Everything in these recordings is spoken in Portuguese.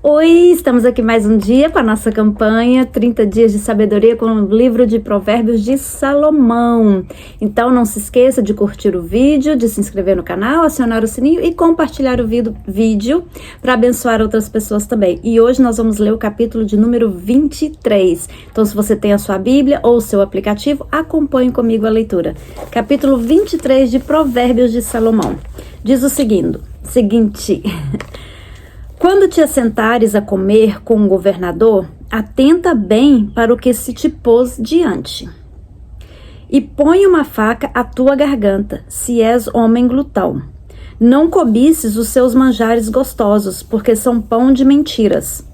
Oi, estamos aqui mais um dia para a nossa campanha 30 dias de sabedoria com o livro de Provérbios de Salomão. Então não se esqueça de curtir o vídeo, de se inscrever no canal, acionar o sininho e compartilhar o vídeo para abençoar outras pessoas também. E hoje nós vamos ler o capítulo de número 23. Então se você tem a sua Bíblia ou o seu aplicativo, acompanhe comigo a leitura. Capítulo 23 de Provérbios de Salomão. Diz o seguinte... Quando te assentares a comer com um governador, atenta bem para o que se te pôs diante. E põe uma faca à tua garganta, se és homem glutão. Não cobices os seus manjares gostosos, porque são pão de mentiras.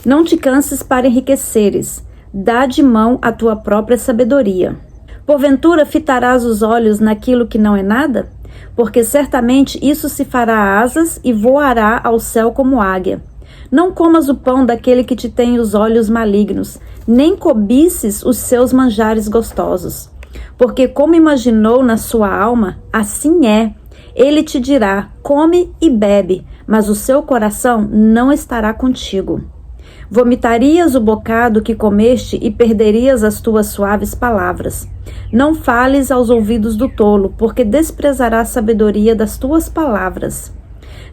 Não te canses para enriqueceres, dá de mão a tua própria sabedoria. Porventura fitarás os olhos naquilo que não é nada? Porque certamente isso se fará asas e voará ao céu como águia. Não comas o pão daquele que te tem os olhos malignos, nem cobices os seus manjares gostosos. Porque como imaginou na sua alma, assim é. Ele te dirá, come e bebe, mas o seu coração não estará contigo. Vomitarias o bocado que comeste e perderias as tuas suaves palavras. Não fales aos ouvidos do tolo, porque desprezará a sabedoria das tuas palavras.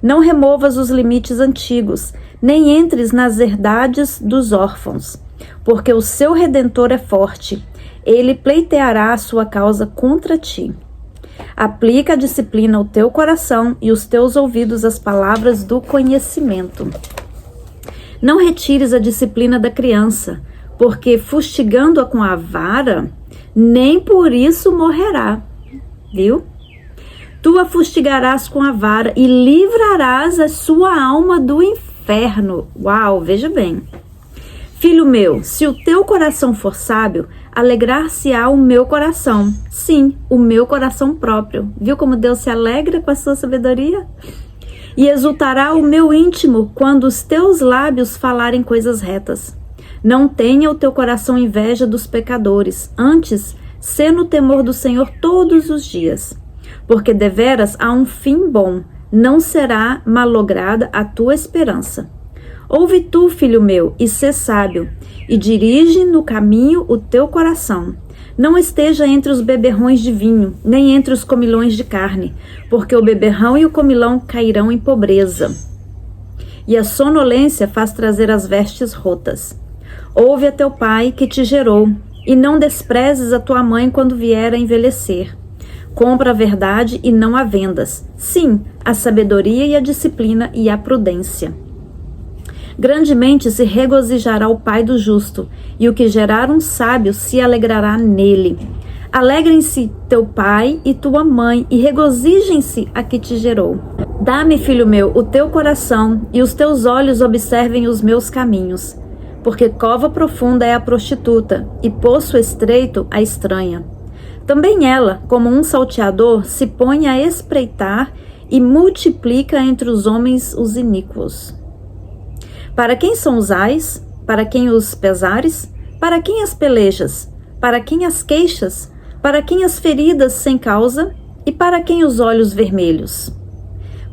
Não removas os limites antigos, nem entres nas herdades dos órfãos, porque o seu Redentor é forte. Ele pleiteará a sua causa contra ti. Aplica a disciplina ao teu coração e os teus ouvidos às palavras do conhecimento. Não retires a disciplina da criança, porque fustigando-a com a vara, nem por isso morrerá. Viu? Tu a fustigarás com a vara e livrarás a sua alma do inferno. Uau, veja bem. Filho meu, se o teu coração for sábio, alegrar-se-á o meu coração. Sim, o meu coração próprio. Viu como Deus se alegra com a sua sabedoria? E exultará o meu íntimo quando os teus lábios falarem coisas retas. Não tenha o teu coração inveja dos pecadores, antes, sê no temor do Senhor todos os dias. Porque deveras há um fim bom, não será malograda a tua esperança. Ouve tu, filho meu, e sê sábio, e dirige no caminho o teu coração. Não esteja entre os beberrões de vinho, nem entre os comilões de carne, porque o beberrão e o comilão cairão em pobreza. E a sonolência faz trazer as vestes rotas. Ouve a teu pai que te gerou, e não desprezes a tua mãe quando vier a envelhecer. Compra a verdade e não a vendas. Sim, a sabedoria e a disciplina e a prudência. Grandemente se regozijará o pai do justo, e o que gerar um sábio se alegrará nele. Alegrem-se teu pai e tua mãe, e regozijem-se a que te gerou. Dá-me, filho meu, o teu coração, e os teus olhos observem os meus caminhos. Porque cova profunda é a prostituta, e poço estreito a estranha. Também ela, como um salteador, se põe a espreitar e multiplica entre os homens os iníquos. Para quem são os ais? Para quem os pesares? Para quem as pelejas? Para quem as queixas? Para quem as feridas sem causa? E para quem os olhos vermelhos?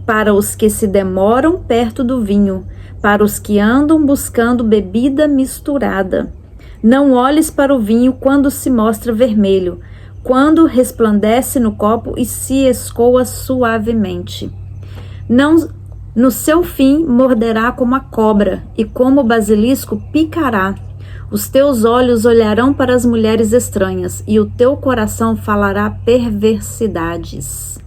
Para os que se demoram perto do vinho, para os que andam buscando bebida misturada. Não olhes para o vinho quando se mostra vermelho, quando resplandece no copo e se escoa suavemente. No seu fim morderá como a cobra, e como o basilisco picará. Os teus olhos olharão para as mulheres estranhas, e o teu coração falará perversidades.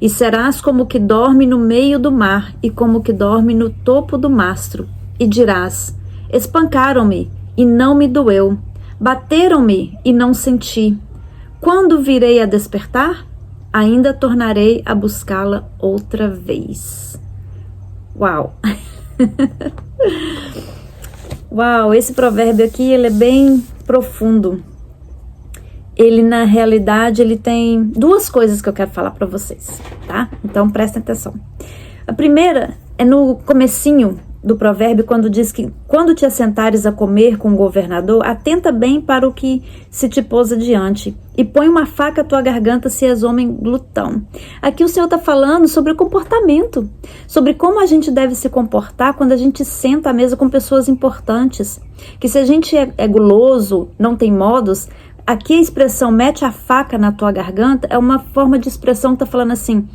E serás como que dorme no meio do mar, e como que dorme no topo do mastro. E dirás, espancaram-me, e não me doeu. Bateram-me, e não senti. Quando virei a despertar? Ainda tornarei a buscá-la outra vez. Uau! Uau, esse provérbio aqui, ele é bem profundo. Ele, na realidade, ele tem duas coisas que eu quero falar para vocês, tá? Então, prestem atenção. A primeira é no comecinho, do provérbio quando diz que quando te assentares a comer com o governador, atenta bem para o que se te pôs adiante e põe uma faca à tua garganta se és homem glutão. Aqui o Senhor está falando sobre o comportamento, sobre como a gente deve se comportar quando a gente senta à mesa com pessoas importantes. Que se a gente é guloso, não tem modos, aqui a expressão mete a faca na tua garganta é uma forma de expressão que está falando assim: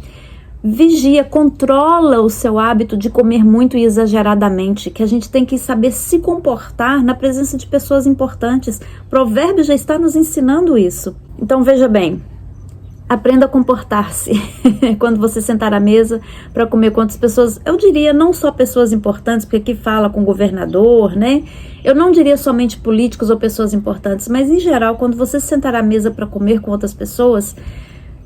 vigia, controla o seu hábito de comer muito e exageradamente, que a gente tem que saber se comportar na presença de pessoas importantes. Provérbios já está nos ensinando isso. Então veja bem, aprenda a comportar-se quando você sentar à mesa para comer com outras pessoas. Eu diria não só pessoas importantes, porque aqui fala com o governador, né? Eu não diria somente políticos ou pessoas importantes, mas em geral, quando você sentar à mesa para comer com outras pessoas,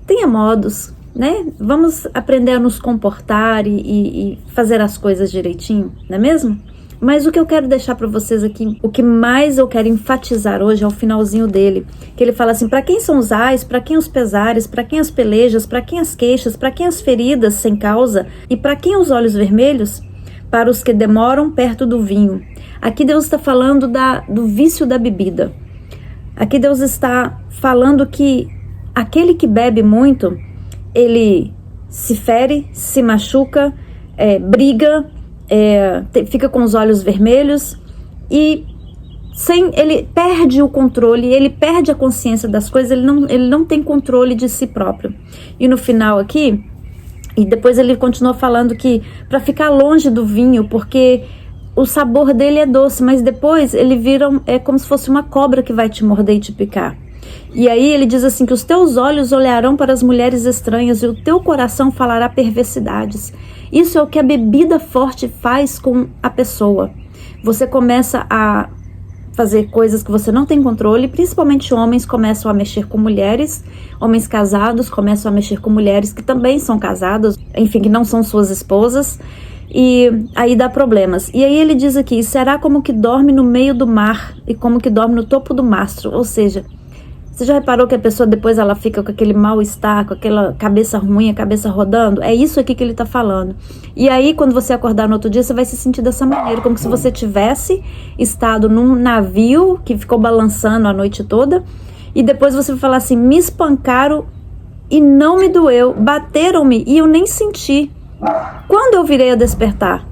tenha modos, né? Vamos aprender a nos comportar e fazer as coisas direitinho, não é mesmo? Mas o que eu quero deixar para vocês aqui, o que mais eu quero enfatizar hoje é o finalzinho dele, que ele fala assim: para quem são os ais, para quem os pesares, para quem as pelejas, para quem as queixas, para quem as feridas sem causa e para quem os olhos vermelhos? Para os que demoram perto do vinho. Aqui Deus está falando do vício da bebida. Aqui Deus está falando que aquele que bebe muito, ele se fere, se machuca, briga, fica com os olhos vermelhos e ele perde o controle, ele perde a consciência das coisas, ele não tem controle de si próprio. E no final aqui, e depois ele continua falando que para ficar longe do vinho, porque o sabor dele é doce, mas depois ele vira como se fosse uma cobra que vai te morder e te picar. E aí ele diz assim que os teus olhos olharão para as mulheres estranhas e o teu coração falará perversidades. Isso é o que a bebida forte faz com a pessoa. Você começa a fazer coisas que você não tem controle, principalmente homens começam a mexer com mulheres, homens casados começam a mexer com mulheres que também são casadas, enfim, que não são suas esposas, e aí dá problemas. E aí ele diz aqui: será como que dorme no meio do mar e como que dorme no topo do mastro, ou seja, você já reparou que a pessoa depois ela fica com aquele mal-estar, com aquela cabeça ruim, a cabeça rodando? É isso aqui que ele está falando. E aí quando você acordar no outro dia, você vai se sentir dessa maneira, como se você tivesse estado num navio que ficou balançando a noite toda, e depois você vai falar assim: me espancaram e não me doeu, bateram-me e eu nem senti. Quando eu virei a despertar?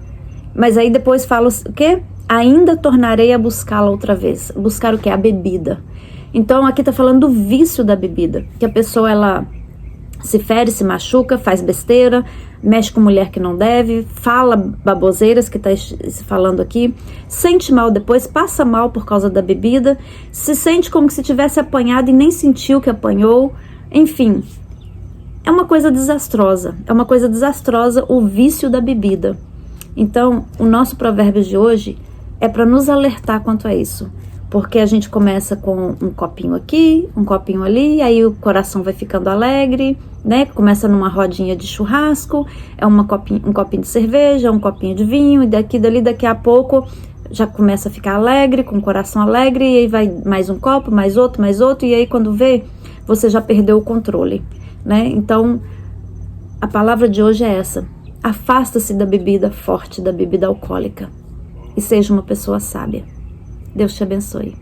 Mas aí depois fala o quê? Ainda tornarei a buscá-la outra vez. Buscar o quê? A bebida. Então aqui está falando do vício da bebida, que a pessoa ela se fere, se machuca, faz besteira, mexe com mulher que não deve, fala baboseiras que está falando aqui, sente mal depois, passa mal por causa da bebida, se sente como se tivesse apanhado e nem sentiu que apanhou, enfim, é uma coisa desastrosa o vício da bebida. Então o nosso provérbio de hoje é para nos alertar quanto a isso. Porque a gente começa com um copinho aqui, um copinho ali, aí o coração vai ficando alegre, né? Começa numa rodinha de churrasco, um copinho de cerveja, um copinho de vinho, e daqui a pouco já começa a ficar alegre, com o coração alegre, e aí vai mais um copo, mais outro, e aí quando vê, você já perdeu o controle, né? Então, a palavra de hoje é essa: afasta-se da bebida forte, da bebida alcoólica, e seja uma pessoa sábia. Deus te abençoe.